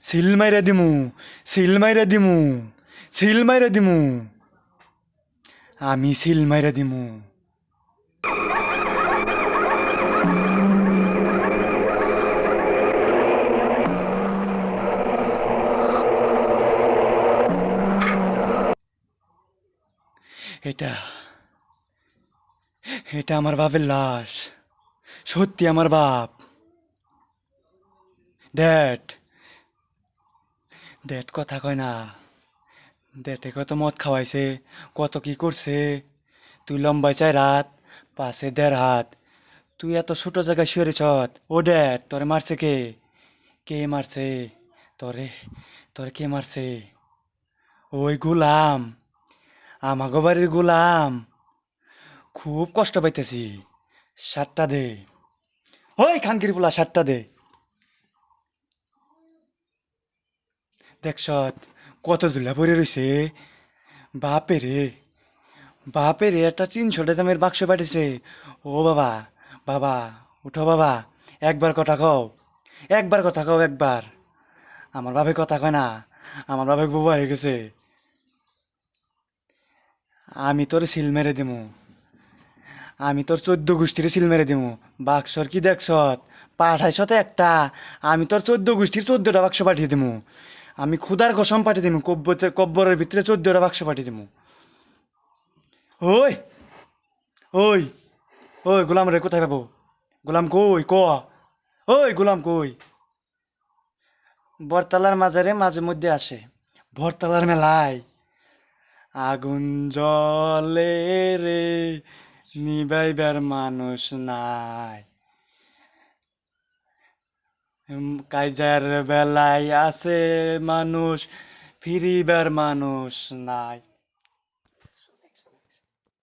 Seal মাইরা দিমু, seal মাইরা দিমু, সিল মাইরা দিমু, আমি সিল মাইরা দিমু। এটা এটা আমার বাপের লাশ। সত্যি আমার বাপ। ড্যাড, ড্যাড কথা কয় না। ড্যাডে কত মদ খাওয়াইছে, কত কি করছে। তুই লম্বায় 4 হাত, পাশে 1.5 হাত। তুই এত ছোট জায়গায় শুয়ে রেছ। ও ড্যাড, তোরে মারছে কে? কে মারছে তোরে? তোরে কে মারছে? ওই গোলাম, আমাগো বাড়ির গোলাম। খুব কষ্ট পাইতেছি। 7টা দে। ওই খানকির পোলা, 7টা দে। দেখছ কত ধুলা পড়ে রইছে। বাপে রে, বাপে রে, একটা 300 দামের বাক্স পাঠিয়েছে। ও বাবা, বাবা, উঠো বাবা। একবার কথা কও, একবার কথা কও, একবার। আমার বাপে কথা কয় না। আমার বাপে বুবা হয়ে গেছে। আমি তোর সিল মেরে দিমু। আমি তোর 14 গোষ্ঠীর সিল মেরে দিমু। বাক্সর কি দেখছ? পাঠাইছত একটা। আমি তোর 14 গোষ্ঠীর 14টা বাক্স পাঠিয়ে দিমু। আমি খুদার কসম পাঠিয়ে দিমু। কব্বরের ভিতরে 14টা বাক্স পাঠিয়ে দিমু। ওই, ওই, ওই গোলাম রে কোথায় পাবো? গোলাম কই ক? ওই গোলাম কই? বরতলার মাঝারে মাঝে মধ্যে আসে। বরতলার মেলায় আগুন জ্বলে রে, নিবাইবার মানুষ নাই। কাইজার বেলায় আছে মানুষ, ফিরিবার মানুষ নাই।